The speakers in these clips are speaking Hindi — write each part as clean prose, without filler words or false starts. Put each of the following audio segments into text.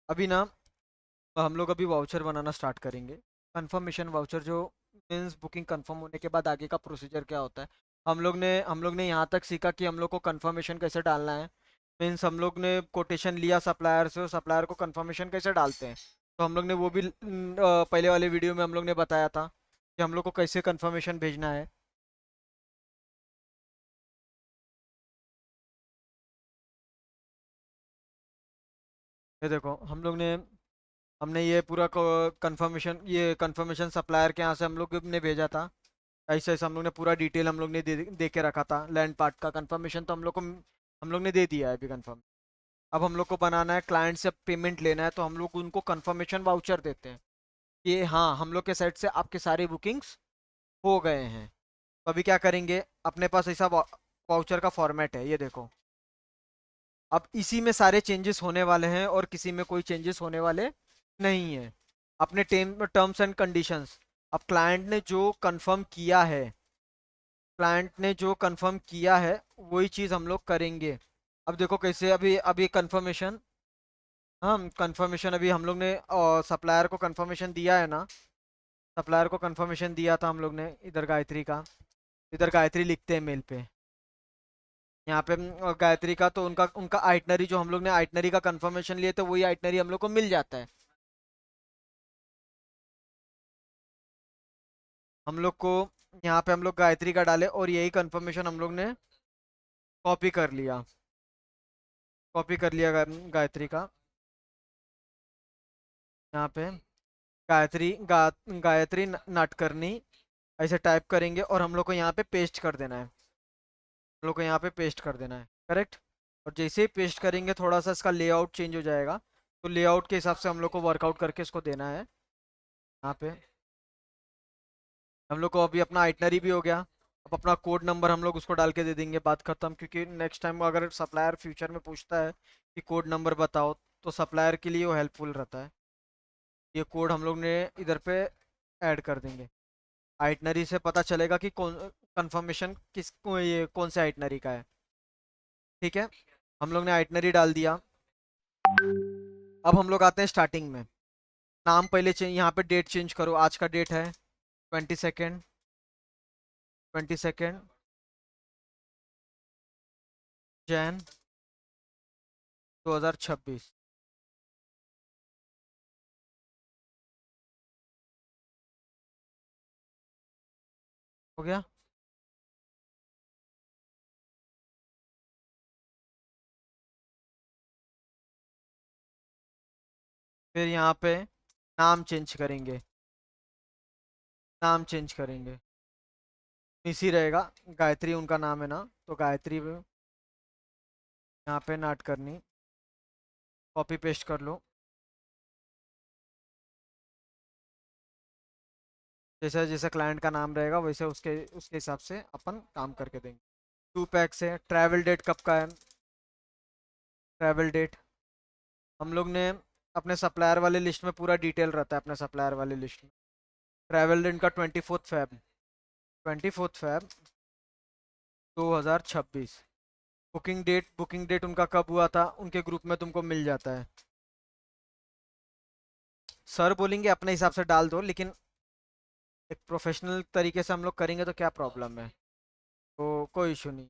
अभी ना हम लोग अभी वाउचर बनाना स्टार्ट करेंगे। कंफर्मेशन वाउचर जो मीन्स बुकिंग कंफर्म होने के बाद आगे का प्रोसीजर क्या होता है। हम लोग ने यहाँ तक सीखा कि हम लोग को कंफर्मेशन कैसे डालना है। मीन्स हम लोग ने कोटेशन लिया सप्लायर से और सप्लायर को कंफर्मेशन कैसे डालते हैं। तो हम लोग ने वो भी पहले वाले वीडियो में हम लोग ने बताया था कि हम लोग को कैसे कंफर्मेशन भेजना है। ये देखो हमने ये पूरा कंफर्मेशन सप्लायर के यहाँ से हम लोग ने भेजा था। ऐसे ऐसे हम लोग ने पूरा डिटेल हम लोग ने दे के रखा था। लैंड पार्ट का कंफर्मेशन तो हम लोग ने दे दिया है अभी कंफर्म। अब हम लोग को बनाना है, क्लाइंट से पेमेंट लेना है, तो हम लोग उनको कंफर्मेशन वाउचर देते हैं कि हाँ हम लोग के साइड से आपके सारे बुकिंग्स हो गए हैं। तो अभी क्या करेंगे, अपने पास ऐसा वाउचर का फॉर्मेट है, ये देखो। अब इसी में सारे चेंजेस होने वाले हैं और किसी में कोई चेंजेस होने वाले नहीं है। अपने टर्म्स एंड कंडीशंस, अब क्लाइंट ने जो कंफर्म किया है वही चीज़ हम लोग करेंगे। अब देखो कैसे, अभी अभी कंफर्मेशन, हम कंफर्मेशन अभी हम लोग ने सप्लायर को कंफर्मेशन दिया है ना। सप्लायर को कंफर्मेशन दिया था हम लोग ने, इधर गायत्री का। इधर गायत्री लिखते हैं मेल पे। यहाँ पे गायत्री का तो उनका उनका आइटनरी, जो हम लोग ने आइटनरी का कंफर्मेशन लिए थे वही आइटनरी हम लोग को मिल जाता है। हम लोग को यहाँ पे हम लोग गायत्री का डाले और यही कंफर्मेशन हम लोग ने कॉपी कर लिया। कॉपी कर लिया गायत्री का। यहाँ पे गायत्री नाटकर्णी ऐसे टाइप करेंगे और हम लोग को यहाँ पे पेस्ट कर देना है। हम लोग को यहाँ पे पेस्ट कर देना है, करेक्ट। और जैसे ही पेस्ट करेंगे थोड़ा सा इसका लेआउट चेंज हो जाएगा। तो लेआउट के हिसाब से हम लोग को वर्कआउट करके इसको देना है यहाँ पे। हम लोग को अभी अपना आइटनरी भी हो गया। अब अपना कोड नंबर हम लोग उसको डाल के दे देंगे, बात खत्म। क्योंकि नेक्स्ट टाइम अगर सप्लायर फ्यूचर में पूछता है कि कोड नंबर बताओ, तो सप्लायर के लिए वो हेल्पफुल रहता है। ये कोड हम लोग ने इधर पे ऐड कर देंगे। आइटनरी से पता चलेगा कि कौन कंफर्मेशन ये कौन से आइटनरी का है। ठीक है, हम लोग ने आइटनरी डाल दिया। अब हम लोग आते हैं स्टार्टिंग में। नाम पहले चेंज, यहाँ पे डेट चेंज करो। आज का डेट है 22 जैन 2026। हो गया। फिर यहाँ पे नाम चेंज करेंगे। नाम चेंज करेंगे, इसी रहेगा। गायत्री उनका नाम है ना, तो गायत्री यहाँ पे नाट करनी, कॉपी पेस्ट कर लो। जैसा जैसा क्लाइंट का नाम रहेगा वैसे उसके उसके हिसाब से अपन काम करके देंगे। 2 पैक से ट्रैवल डेट कब का है। ट्रैवल डेट हम लोग ने अपने सप्लायर वाले लिस्ट में पूरा डिटेल रहता है, अपने सप्लायर वाले लिस्ट में। ट्रैवल डेट का 24 फेब, 24 फेब 2026। बुकिंग डेट उनका कब हुआ था उनके ग्रुप में तुमको मिल जाता है। सर बोलेंगे अपने हिसाब से डाल दो, लेकिन एक प्रोफेशनल तरीके से हम लोग करेंगे तो क्या प्रॉब्लम है। तो कोई इशू नहीं।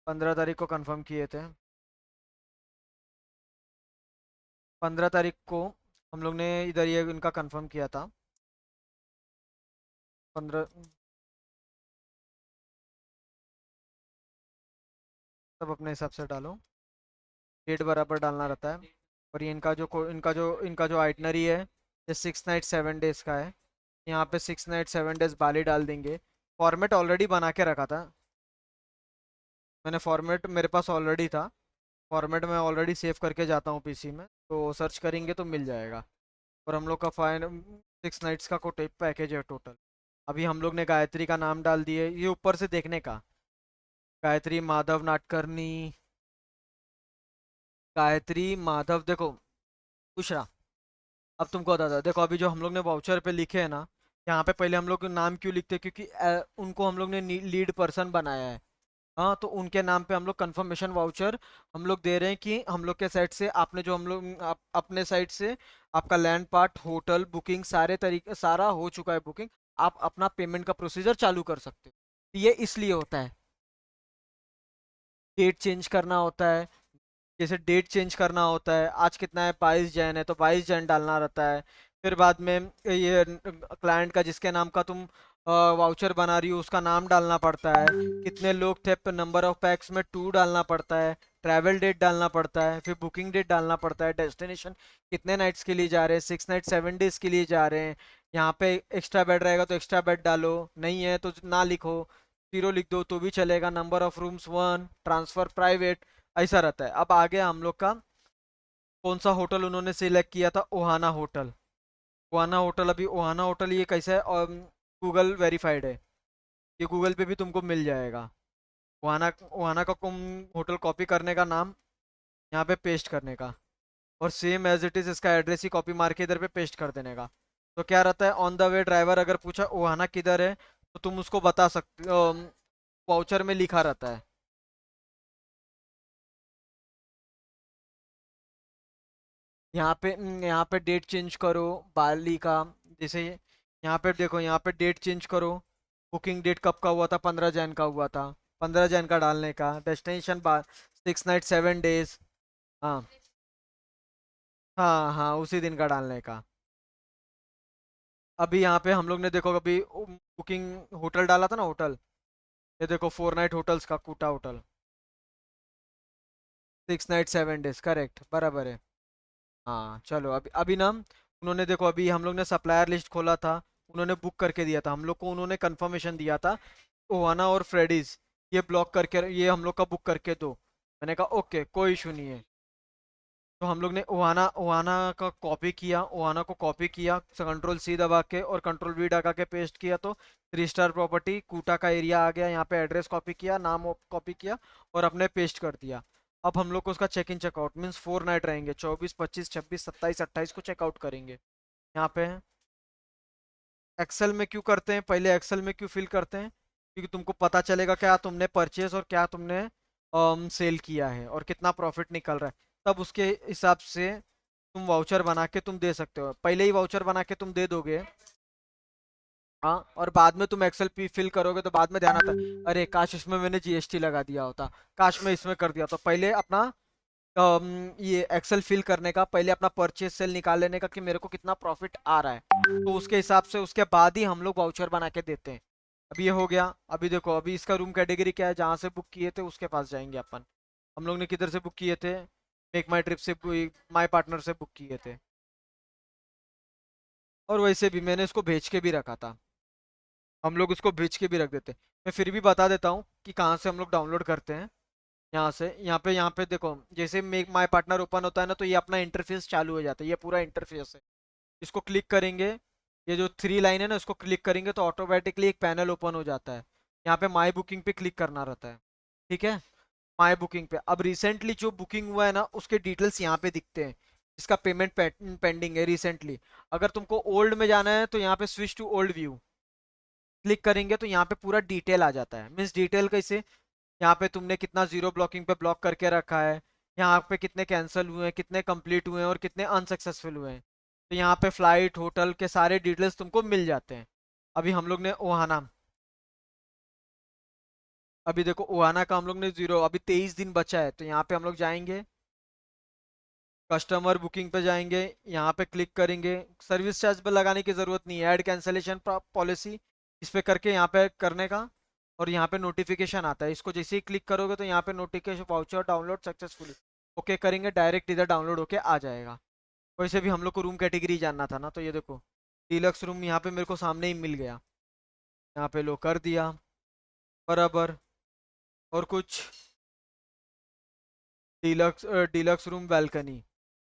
15 तारीख को कंफर्म किए थे। 15 तारीख को हम लोग ने इधर ये इनका कंफर्म किया था। 15 सब अपने हिसाब से डालो। डेट बराबर डालना रहता है। और ये इनका जो आइटनरी है, ये 6 नाइट 7 डेज का है। यहाँ पे 6 नाइट 7 डेज बाली डाल देंगे। फॉर्मेट ऑलरेडी बना के रखा था मैंने, फॉर्मेट मेरे पास ऑलरेडी था। फॉर्मेट मैं ऑलरेडी सेव करके जाता हूँ पीसी में, तो सर्च करेंगे तो मिल जाएगा। और हम लोग का 6 नाइट्स का कोटे पैकेज है टोटल। अभी हम लोग ने गायत्री का नाम डाल दिए, ये ऊपर से देखने का। गायत्री माधव नाटकर्णी, गायत्री माधव देखो, पूछ रहा। अब तुमको बताता, देखो अभी जो हम लोग ने वाउचर पे लिखे हैं ना, यहाँ पे पहले हम लोग नाम क्यों लिखते हैं, क्योंकि उनको हम लोग ने लीड पर्सन बनाया है। हाँ, तो उनके नाम पे हम लोग कंफर्मेशन वाउचर हम लोग दे रहे हैं कि हम लोग के साइड से आपने जो हम लोग अपने साइड से आपका लैंड पार्ट होटल बुकिंग सारे तरीके सारा हो चुका है बुकिंग। आप अपना पेमेंट का प्रोसीजर चालू कर सकते हो। ये इसलिए होता है। डेट चेंज करना होता है। जैसे डेट चेंज करना होता है, आज कितना है 22 जैन है तो 22 जैन डालना रहता है। फिर बाद में ये क्लाइंट का जिसके नाम का तुम वाउचर बना रही हो उसका नाम डालना पड़ता है। कितने लोग थे, नंबर ऑफ पैक्स में 2 डालना पड़ता है। ट्रैवल डेट डालना पड़ता है, फिर बुकिंग डेट डालना पड़ता है, डेस्टिनेशन कितने नाइट्स के लिए जा रहे हैं, 6 नाइट 7 डेज के लिए जा रहे हैं। यहाँ पे एक्स्ट्रा बेड रहेगा तो एक्स्ट्रा बेड डालो, नहीं है तो ना लिखो, 0 लिख दो तो भी चलेगा। Number of rooms 1, transfer private, ऐसा रहता है। अब आगे हम लोग का कौन सा होटल उन्होंने सिलेक्ट किया था, ओहाना होटल। ओहाना होटल, अभी ओहाना होटल ये कैसा है, और गूगल वेरीफाइड है, ये गूगल पे भी तुमको मिल जाएगा। ओहाना ओहाना का तुम होटल कॉपी करने का नाम यहाँ पे पेस्ट करने का, और सेम एज इट इज इसका एड्रेस ही कॉपी मार के इधर पे पेस्ट कर देने का। तो क्या रहता है, ऑन द वे ड्राइवर अगर पूछा ओहाना किधर है तो तुम उसको बता सकते, वाउचर में लिखा रहता है। यहाँ पे डेट चेंज करो बाली का। जैसे यहाँ पे देखो, यहाँ पे डेट चेंज करो। बुकिंग डेट कब का हुआ था, 15 जैन का हुआ था, 15 जैन का डालने का। डेस्टिनेशन बार 6 नाइट 7 डेज। हाँ हाँ हाँ, उसी दिन का डालने का। अभी यहाँ पे हम लोग ने देखो अभी बुकिंग होटल डाला था ना, होटल। ये देखो 4 नाइट होटल्स का कूटा होटल, 6 नाइट 7 डेज करेक्ट बराबर है। हाँ चलो, अभी अभी ना उन्होंने देखो, अभी हम लोग ने सप्लायर लिस्ट खोला था, उन्होंने बुक करके दिया था हम लोग को, उन्होंने कंफर्मेशन दिया था ओहाना और फ्रेडीज ये ब्लॉक करके, ये हम लोग का बुक करके दो। मैंने कहा ओके कोई इशू नहीं है। तो हम लोग ने ओहाना ओहाना का कॉपी किया, ओहाना को कॉपी किया, कंट्रोल सी दबा के और कंट्रोल वी दबा के पेस्ट किया, तो 3 स्टार प्रॉपर्टी कूटा का एरिया आ गया। यहाँ पे एड्रेस कॉपी किया, नाम कॉपी किया और अपने पेस्ट कर दिया। अब हम लोग को उसका check in checkout means 4 night रहेंगे, 24 25 26 27 28 को चेकआउट करेंगे। यहाँ पे एक्सेल में क्यों करते हैं, पहले एक्सेल में क्यों फिल करते हैं, क्योंकि तुमको पता चलेगा क्या तुमने परचेज और क्या तुमने सेल किया है और कितना प्रॉफिट निकल रहा है। तब उसके हिसाब से तुम वाउचर बना के तुम दे सकते हो। पहले ही वाउचर बना के तुम दे दोगे, हाँ, और बाद में तुम एक्सेल पे फिल करोगे तो बाद में ध्यान आता है, अरे काश इसमें मैंने जीएसटी लगा दिया होता, काश मैं इसमें कर दिया। तो पहले अपना ये एक्सेल फिल करने का, पहले अपना परचेज सेल निकाल लेने का कि मेरे को कितना प्रॉफिट आ रहा है, तो उसके हिसाब से उसके बाद ही हम लोग वाउचर बना के देते हैं। अभी ये हो गया। अभी देखो, अभी इसका रूम कैटेगरी क्या है, जहाँ से बुक किए थे उसके पास जाएंगे अपन। हम लोग ने किधर से बुक किए थे, मेक माई ट्रिप से, माई पार्टनर से बुक किए थे। और वैसे भी मैंने इसको भेज के भी रखा था, हम लोग उसको भेज के भी रख देते। मैं फिर भी बता देता हूँ कि कहाँ से हम लोग डाउनलोड करते हैं। यहाँ से, यहाँ पे देखो, जैसे मेक माई पार्टनर ओपन होता है ना, तो ये अपना इंटरफेस चालू हो जाता है, ये पूरा इंटरफेस है। इसको क्लिक करेंगे, ये जो 3 लाइन है ना, इसको क्लिक करेंगे तो ऑटोमेटिकली एक पैनल ओपन हो जाता है। यहाँ पे माई बुकिंग पे क्लिक करना रहता है, ठीक है। माई बुकिंग पे अब रिसेंटली जो बुकिंग हुआ है ना उसके डिटेल्स यहाँ पे दिखते हैं, इसका पेमेंट पेंडिंग है रिसेंटली। अगर तुमको ओल्ड में जाना है तो यहाँ पे switch to old view click करेंगे तो यहाँ पे पूरा डिटेल आ जाता है। मीन्स डिटेल कैसे, यहाँ पे तुमने कितना जीरो ब्लॉकिंग पे ब्लॉक करके रखा है, यहाँ पे कितने कैंसिल हुए हैं, कितने कंप्लीट हुए हैं और कितने अनसक्सेसफुल हुए हैं। तो यहाँ पे फ्लाइट होटल के सारे डिटेल्स तुमको मिल जाते हैं। अभी हम लोग ने ओहाना, अभी देखो ओहाना का हम लोग ने जीरो, अभी 23 दिन बचा है, तो यहाँ पे हम लोग जाएंगे, कस्टमर बुकिंग पे जाएंगे, यहाँ पे क्लिक करेंगे। सर्विस चार्ज पर लगाने की जरूरत नहीं है, ऐड कैंसलेशन पॉलिसी इस पे करके यहाँ पे करने का। और यहाँ पे नोटिफिकेशन आता है, इसको जैसे ही क्लिक करोगे तो यहाँ पे notification voucher download successfully, okay करेंगे, डायरेक्ट इधर डाउनलोड होके आ जाएगा। वैसे भी हम लोग को रूम कैटेगरी जानना था ना, तो ये देखो डीलक्स रूम यहाँ पे मेरे को सामने ही मिल गया, यहाँ पे लो कर दिया बराबर। और कुछ deluxe deluxe room balcony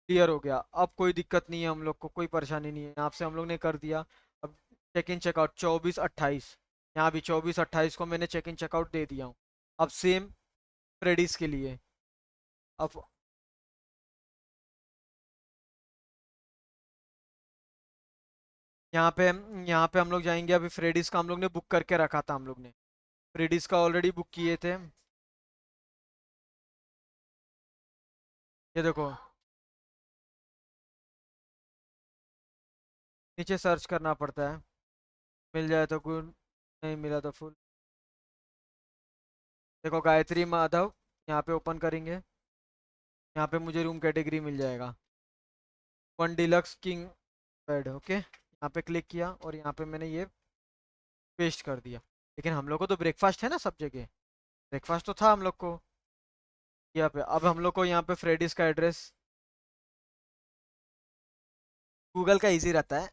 clear हो गया, अब कोई दिक्कत नहीं है, हम लोग को कोई परेशानी नहीं है, यहाँ से हम लोग ने कर दिया। अब चेक इन चेकआउट 24 28, यहाँ भी 24 28 को मैंने चेक इन चेकआउट दे दिया हूँ। अब सेम फ्रेडीज के लिए, अब यहाँ पे हम लोग जाएंगे। अभी फ्रेडिस का हम लोग ने बुक करके रखा था, हम लोग ने फ्रेडिस का ऑलरेडी बुक किए थे। ये देखो, नीचे सर्च करना पड़ता है, मिल जाए तो गुड, नहीं मिला तो फुल। देखो गायत्री माधव, यहाँ पे ओपन करेंगे, यहाँ पे मुझे रूम कैटेगरी मिल जाएगा, one deluxe king bed. Okay, यहाँ पे क्लिक किया और यहाँ पे मैंने ये पेस्ट कर दिया। लेकिन हम लोग को तो ब्रेकफास्ट है ना सब जगह, ब्रेकफास्ट तो था हम लोग को यहाँ पे। अब हम लोग को यहाँ पे फ्रेडिस का एड्रेस, गूगल का इजी रहता है,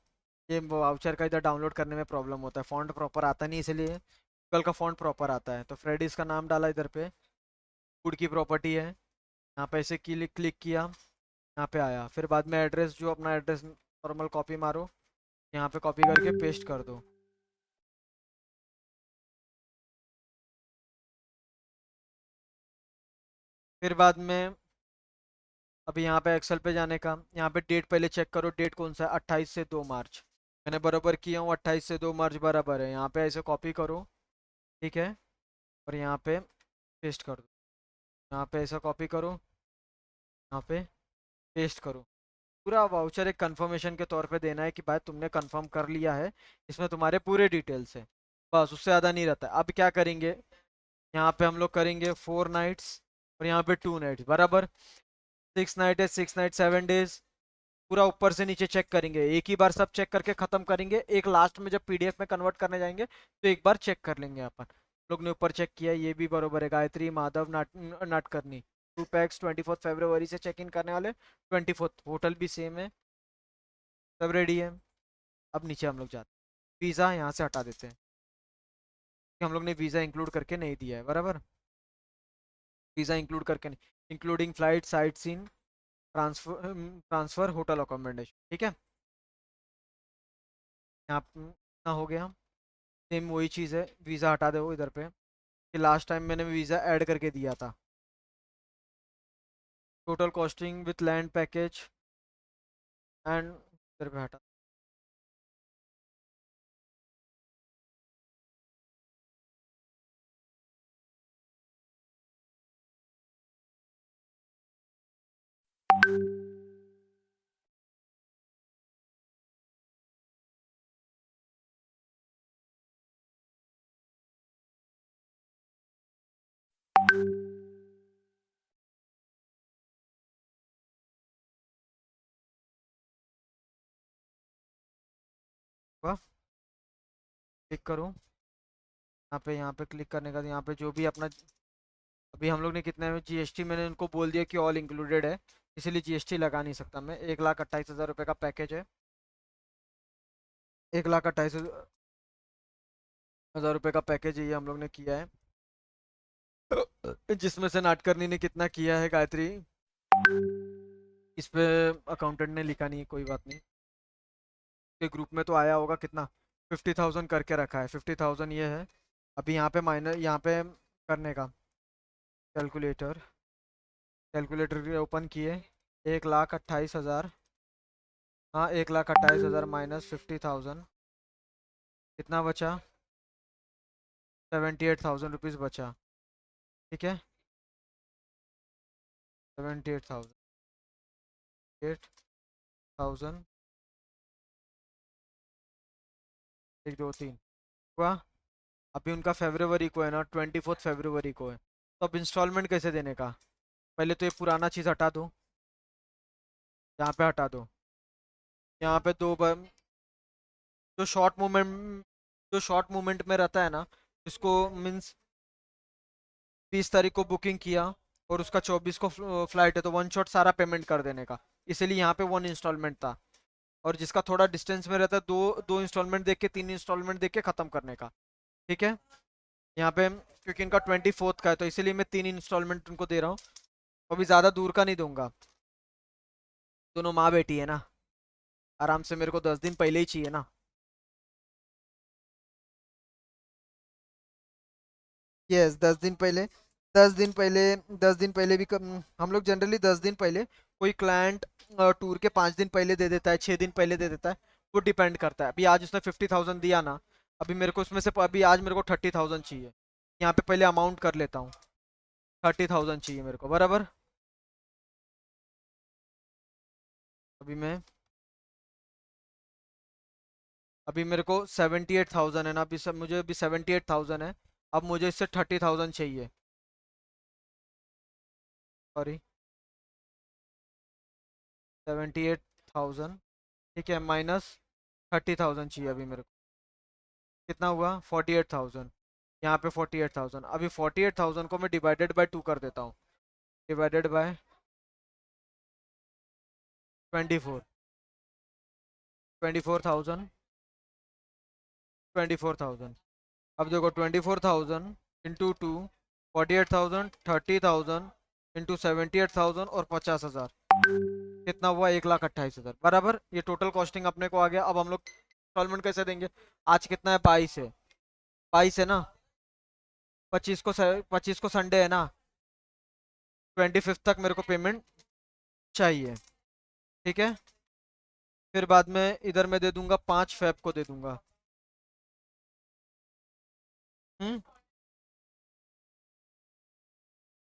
ये वाउचर का इधर डाउनलोड करने में प्रॉब्लम होता है, फॉन्ट प्रॉपर आता नहीं, इसलिए गूगल का फॉन्ट प्रॉपर आता है। तो फ्रेडिस का नाम डाला इधर पे, फूड की प्रॉपर्टी है, यहाँ पे ऐसे क्लिक क्लिक किया, यहाँ पे आया। फिर बाद में एड्रेस, जो अपना एड्रेस नॉर्मल कॉपी मारो, यहाँ पे कॉपी करके पेस्ट कर दो। फिर बाद में अभी यहाँ पे एक्सेल पे जाने का, यहाँ पे डेट पहले चेक करो, डेट कौन सा है, 28 से 2 मार्च। मैंने बराबर किया हूँ, 28 से 2 मार्च बराबर है। यहाँ पे ऐसे कॉपी करो, ठीक है, और यहाँ पे पेस्ट कर दो। यहाँ पे ऐसा कॉपी करो, यहाँ पे पेस्ट करो। पूरा वाउचर एक कंफर्मेशन के तौर पे देना है कि भाई तुमने कंफर्म कर लिया है, इसमें तुम्हारे पूरे डिटेल्स है, बस उससे ज़्यादा नहीं रहता। अब क्या करेंगे, यहाँ पे हम लोग करेंगे 4 नाइट्स और यहाँ पे 2 नाइट्स बराबर, 6 नाइट है, 6 नाइट 7 डेज। पूरा ऊपर से नीचे चेक करेंगे, एक ही बार सब चेक करके खत्म करेंगे, एक लास्ट में जब पीडीएफ में कन्वर्ट करने जाएंगे तो एक बार चेक कर लेंगे अपन। लोग ने ऊपर चेक किया, ये भी बरोबर है, गायत्री माधव नाटकर्णी, 2 पैक्स 24 फरवरी से चेक इन करने वाले, 24, होटल भी सेम है, सब रेडी है। अब नीचे हम लोग जाते हैं, वीज़ा यहाँ से हटा देते हैं कि हम लोग ने वीज़ा इंक्लूड करके नहीं दिया है बराबर, वीज़ा इंक्लूड करके नहीं, including flight, sightseeing, transfer hotel accommodation, ठीक है। यहाँ ना हो गया, सेम वही चीज़ है, वीज़ा हटा दो इधर पे कि लास्ट टाइम मैंने वीज़ा ऐड करके दिया था। Total costing with land package and इधर पे हटा। क्लिक करो, यहाँ पे क्लिक करने का, यहाँ पे जो भी अपना, अभी हम लोग ने कितने में जीएसटी, मैंने उनको बोल दिया कि ऑल इंक्लूडेड है, इसीलिए जीएसटी लगा नहीं सकता मैं। 1,28,000 रुपये का पैकेज है, 1,28,000 रुपये का पैकेज है, ये हम लोग ने किया है। जिसमें से नाटकर्णी ने कितना किया है गायत्री, इस पे अकाउंटेंट ने लिखा नहीं है, कोई बात नहीं, के ग्रुप में तो आया होगा कितना, 50,000 करके रखा है, 50,000 ये है। अभी यहाँ पे माइनर, यहाँ पे करने का, कैलकुलेटर, कैलकुलेटर ओपन किए, 1,28,000, हाँ 1,28,000 माइनस 50,000, कितना बचा, 78,000 रुपीज़ बचा, ठीक है, 78,000, 8,000, 1 2 3 हुआ। अभी उनका फेब्रुवरी को है ना, 24 फरवरी को है, तो अब इंस्टॉलमेंट कैसे देने का, पहले तो ये पुराना चीज़ हटा दो, यहाँ पे हटा दो, यहाँ पे दो बार, जो शॉर्ट मूवमेंट, जो शॉर्ट मूवमेंट में रहता है ना, इसको मीन्स 20 तारीख को बुकिंग किया और उसका 24 को फ्लाइट है, तो वन शॉट सारा पेमेंट कर देने का, इसीलिए यहाँ पे 1 इंस्टॉलमेंट था। और जिसका थोड़ा डिस्टेंस में रहता है, दो दो इंस्टॉलमेंट देख के, 3 इंस्टॉलमेंट देख के खत्म करने का, ठीक है। यहाँ पे क्योंकि इनका 24 का है, तो इसीलिए मैं 3 इंस्टॉलमेंट उनको दे रहा हूँ, अभी ज़्यादा दूर का नहीं दूंगा, दोनों माँ बेटी है ना, आराम से मेरे को 10 दिन पहले ही चाहिए ना। यस, 10 दिन पहले, 10 दिन पहले, 10 दिन पहले भी हम लोग जनरली 10 दिन पहले, कोई क्लाइंट टूर के 5 दिन पहले दे देता है, 6 दिन पहले दे देता है, वो डिपेंड करता है। अभी आज उसने 50,000 दिया ना, अभी मेरे को उसमें से अभी आज मेरे को 30,000 चाहिए। यहाँ पे पहले अमाउंट कर लेता हूँ। 30,000 चाहिए मेरे को, बराबर। अभी मैं अभी मेरे को 78,000 है ना, अभी सब मुझे अभी 78,000 है। अब मुझे इससे 30,000 चाहिए। सॉरी, 78,000। ठीक है, माइनस 30,000 चाहिए अभी मेरे को। कितना हुआ? 48,000। यहाँ पे 48,000, अभी 48,000 को मैं डिवाइडेड बाय 2 कर देता हूँ। Divided by 24। 24,000। 24,000। अब देखो 24,000 इंटू 2, 48,000, 30,000 इंटू 78,000 और 50,000। कितना हुआ? 1,28,000, बराबर। ये टोटल कॉस्टिंग अपने को आ गया। अब हम लोग इंस्टॉलमेंट कैसे देंगे? आज कितना है? 22 है। 22 है ना? 25 को संडे है ना? 25 तक मेरे को पेमेंट चाहिए। ठीक है। फिर बाद में इधर मैं दे दूंगा 5 फेब को दे दूंगा। हम्म।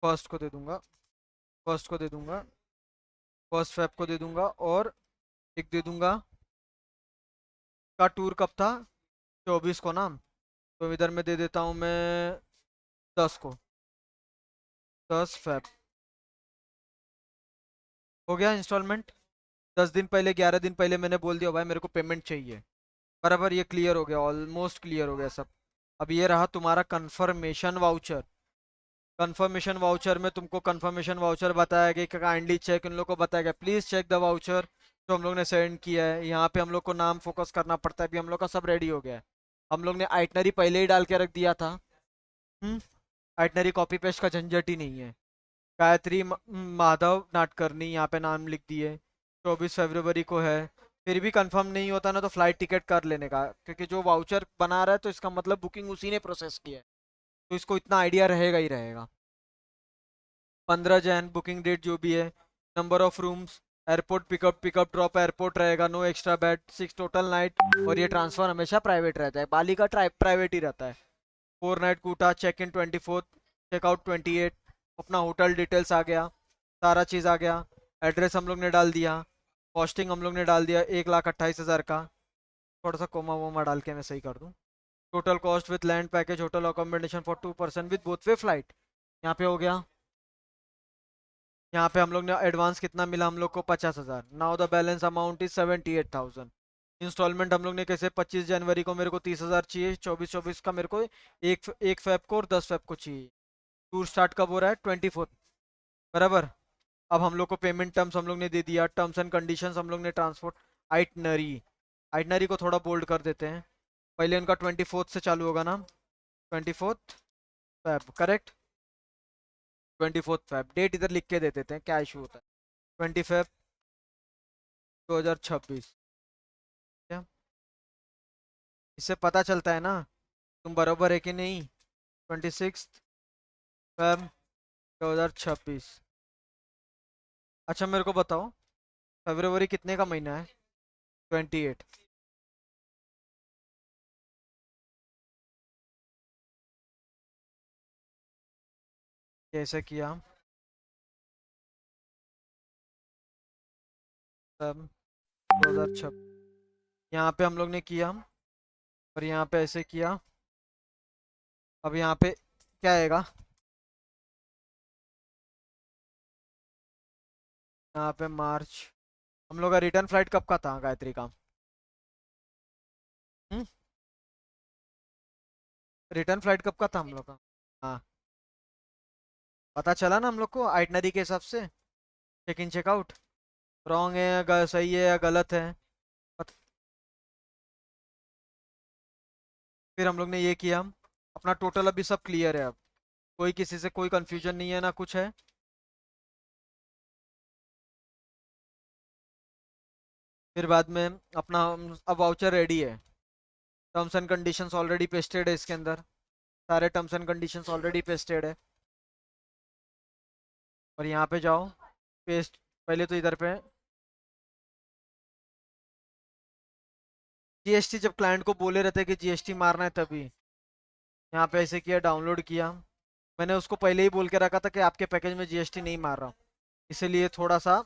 फर्स्ट को दे दूंगा। फर्स्ट को दे दूंगा। 1 फेब को दे दूंगा, और एक दे दूंगा। का टूर कब था? 24 को ना। तो इधर में दे देता हूँ मैं 10 को। 10 फेब। हो गया इंस्टॉलमेंट। 10 दिन पहले, 11 दिन पहले मैंने बोल दिया भाई मेरे को पेमेंट चाहिए। बराबर, ये क्लियर हो गया, ऑलमोस्ट क्लियर हो गया सब। अब ये रहा तुम्हारा कंफर्मेशन वाउचर। कंफर्मेशन वाउचर में तुमको कंफर्मेशन वाउचर बताया गया कि काइंडली चेक, इन लोग को बताया गया प्लीज चेक द वाउचर जो हम लोग ने सेंड किया है। यहाँ पे हम लोग को नाम फोकस करना पड़ता है। अभी हम लोग का सब रेडी हो गया है। हम लोग ने आइटनरी पहले ही डाल के रख दिया था। हम्म। आइटनरी कॉपी पेस्ट का झंझट ही नहीं है। गायत्री माधव नाटकर्णी यहाँ पे नाम लिख दिए। 24 फरवरी को है। फिर भी कंफर्म नहीं होता ना, तो फ्लाइट टिकट कर लेने का, क्योंकि जो वाउचर बना रहा है तो इसका मतलब बुकिंग उसी ने प्रोसेस किया है। तो इसको इतना आइडिया रहेगा ही रहेगा। 15 जैन बुकिंग डेट जो भी है। Number of rooms, airport pickup, pickup drop airport रहेगा, no extra bed, 6 total night. और ये ट्रांसफर हमेशा प्राइवेट रहता है, बाली का प्राइवेट ही रहता है। 4 नाइट कूटा, चेक इन 24, चेकआउट 28। अपना होटल डिटेल्स आ गया, सारा चीज़ आ गया। एड्रेस हम लोग ने डाल दिया। कॉस्टिंग हम लोग ने डाल दिया 1,28,000 का। थोड़ा सा कोमा वोमा डाल के मैं सही कर दूँ। Total cost with land package, hotel accommodation for 2 person with both way flight. यहाँ पे हो गया। यहाँ पे हम लोग ने एडवांस कितना मिला हम लोग को? 50,000। Now the balance amount is 78,000। Instalment हम लोग ने कैसे? 25 जनवरी को मेरे को 30,000 चाहिए, 24 का मेरे को एक फेब को और 10 फेब को चाहिए। टूर स्टार्ट कब हो रहा है? 24। बराबर। अब हम लोग को पेमेंट टर्म्स हम लोग ने दे दिया, टर्म्स एंड कंडीशंस हम लोग ने ट्रांसपोर्ट। आइटनरी, आइटनरी को थोड़ा बोल्ड कर देते हैं। पहले उनका 24 से चालू होगा ना? 24 फेब, करेक्ट। 24 फेब डेट इधर लिख के दे देते हैं, क्या इशू होता है? 20 फेब 2026। क्या? इससे पता चलता है ना तुम बरोबर है कि नहीं। 26 फेब 2026। अच्छा मेरे को बताओ, फरवरी कितने का महीना है? 28। कैसे किया? फेब 2026, यहाँ पे हम लोग ने किया, और यहाँ पे ऐसे किया। अब यहाँ पे क्या आएगा? यहाँ पे मार्च। हम लोग का रिटर्न फ्लाइट कब का था गायत्री का? रिटर्न फ्लाइट कब का था हम लोग का? हाँ, पता चला ना हम लोग को आइटनरी के हिसाब से। चेक इन चेकआउट रॉन्ग है या सही है या गलत है। पत... फिर हम लोग ने ये किया। अपना टोटल अभी सब क्लियर है अब। कोई किसी से कोई कंफ्यूजन नहीं है ना कुछ है। फिर बाद में अपना अब वाउचर रेडी है। Terms and conditions already pasted है इसके अंदर। सारे terms and conditions already pasted है। और यहाँ पे जाओ, पेस्ट। पहले तो इधर पे जीएसटी जब क्लाइंट को बोले रहते कि जीएसटी मारना है तभी यहाँ पे ऐसे किया, डाउनलोड किया। मैंने उसको पहले ही बोल के रखा था कि आपके पैकेज में जीएसटी नहीं मार रहा हूँ, इसीलिए थोड़ा सा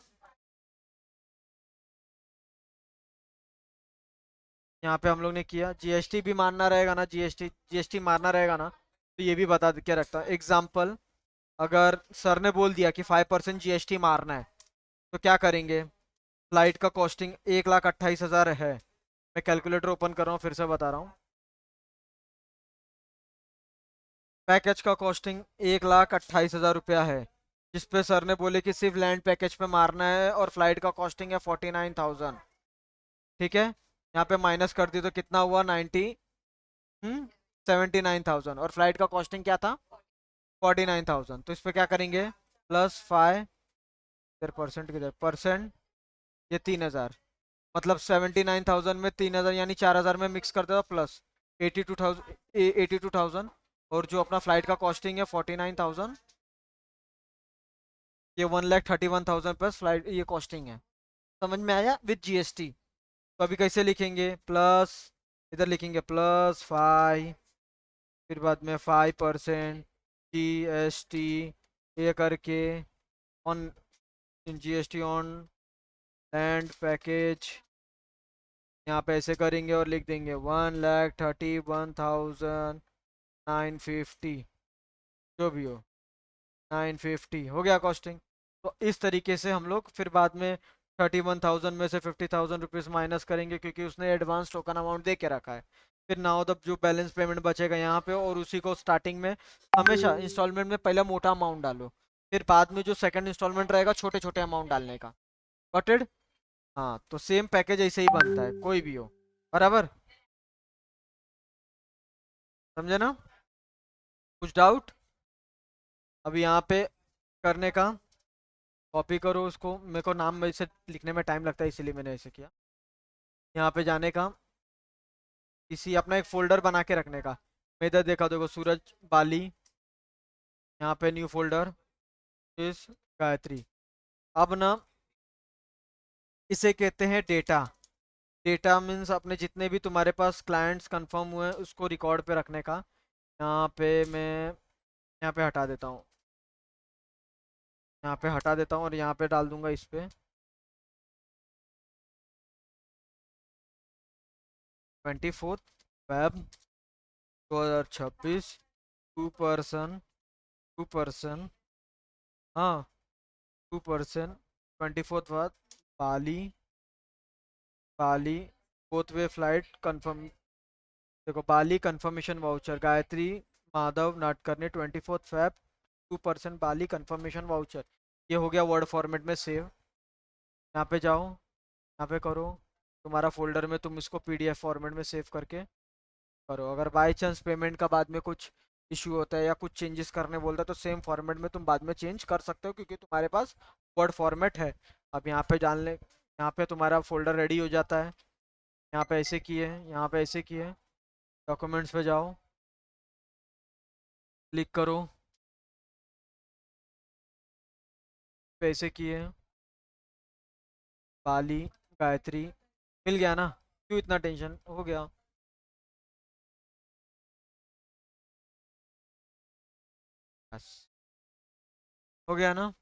यहाँ पे हम लोग ने किया। जीएसटी भी मारना रहेगा ना, जीएसटी जीएसटी मारना रहेगा ना, तो ये भी बता के रखता हूँ। एग्जाम्पल, अगर सर ने बोल दिया कि 5% जीएसटी मारना है, तो क्या करेंगे? फ्लाइट का कॉस्टिंग 1,28,000 है। मैं कैलकुलेटर ओपन कर रहा हूँ, फिर से बता रहा हूँ। पैकेज का कॉस्टिंग 1,28,000 रुपया है, जिसपे सर ने बोले कि सिर्फ लैंड पैकेज पे मारना है और फ्लाइट का कॉस्टिंग है 49,000। ठीक है, यहाँ पे माइनस कर दी तो कितना हुआ? 79,000। और फ्लाइट का कॉस्टिंग क्या था? 49,000। तो इस पे क्या करेंगे? प्लस 5, इधर परसेंट, किधर परसेंट, ये 3,000। मतलब 79,000 में 3,000 यानी 4,000 में मिक्स कर दो, प्लस 82,000। और जो अपना फ्लाइट का कॉस्टिंग है 49,000, ये 1,31,000 प्लस फ्लाइट ये कॉस्टिंग है। समझ में आया? With GST. तो अभी कैसे लिखेंगे? प्लस, इधर लिखेंगे +5, फिर बाद में 5% जीएसटी, ये करके on GST on land package. यहाँ पे ऐसे करेंगे और लिख देंगे 1,31,950, जो भी हो 950 हो गया कॉस्टिंग। तो इस तरीके से हम लोग फिर बाद में 31,000 में से 50,000 रुपीज़ माइनस करेंगे, क्योंकि उसने एडवांस टोकन अमाउंट दे के रखा है। फिर नाउ द जो बैलेंस पेमेंट बचेगा यहाँ पे, और उसी को स्टार्टिंग में हमेशा इंस्टॉलमेंट में पहले मोटा अमाउंट डालो, फिर बाद में जो सेकंड इंस्टॉलमेंट रहेगा छोटे छोटे अमाउंट डालने का। Got it? हाँ, तो सेम पैकेज ऐसे ही बनता है, कोई भी हो। बराबर? समझे ना? कुछ डाउट? अभी यहाँ पे करने का, कॉपी करो उसको। मेरे को नाम में से लिखने में टाइम लगता है, इसीलिए मैंने ऐसे किया। यहाँ पे जाने का, किसी अपना एक फोल्डर बना के रखने का। मैं इधर देखा, देखो सूरज बाली, यहाँ पे न्यू फोल्डर इस गायत्री। अब ना इसे कहते हैं डेटा। डेटा मीन्स अपने जितने भी तुम्हारे पास क्लाइंट्स कंफर्म हुए हैं उसको रिकॉर्ड पे रखने का। यहाँ पे मैं यहाँ पे हटा देता हूँ, यहाँ पे हटा देता हूँ और यहाँ पे डाल दूंगा इस पे 24 Feb 2026, 2 पर्सन, 2 पर्सन, हाँ 2 पर्सन, 24 बाद Bali, Bali both way flight confirm. देखो, Bali confirmation voucher Gayatri Madhav Natkarni 24 Feb, 2 person Bali confirmation voucher. ये हो गया वर्ड फॉर्मेट में सेव। यहाँ पे जाओ, यहाँ पे करो, तुम्हारा फोल्डर में तुम इसको पीडीएफ फॉर्मेट में सेव करके करो। अगर बाय चांस पेमेंट का बाद में कुछ इशू होता है या कुछ चेंजेस करने बोलता है, तो सेम फॉर्मेट में तुम बाद में चेंज कर सकते हो, क्योंकि तुम्हारे पास वर्ड फॉर्मेट है। अब यहाँ पे डालने, यहाँ पे तुम्हारा फोल्डर रेडी हो जाता है। यहाँ पे ऐसे किए, यहाँ पे ऐसे किए, डॉक्यूमेंट्स पे जाओ, क्लिक करो, पे ऐसे किए, बाली गायत्री, मिल गया ना? क्यों इतना टेंशन? हो गया बस, हो गया ना?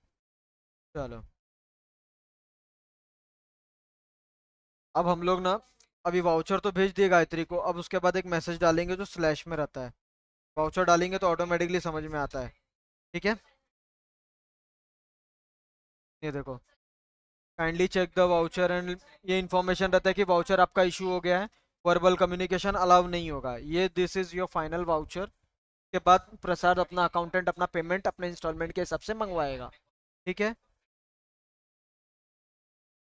चलो, अब हम लोग ना, अभी वाउचर तो भेज दिए गायत्री को, अब उसके बाद एक मैसेज डालेंगे जो स्लैश में रहता है। वाउचर डालेंगे तो ऑटोमेटिकली समझ में आता है। ठीक है, ये देखो, kindly check the voucher and, ये इन्फॉर्मेशन रहता है कि वाउचर आपका इशू हो गया है, वर्बल कम्युनिकेशन अलाउ नहीं होगा। ये this is your final voucher. के बाद प्रसाद अपना अकाउंटेंट अपना पेमेंट अपने इंस्टॉलमेंट के हिसाब से मंगवाएगा। ठीक है,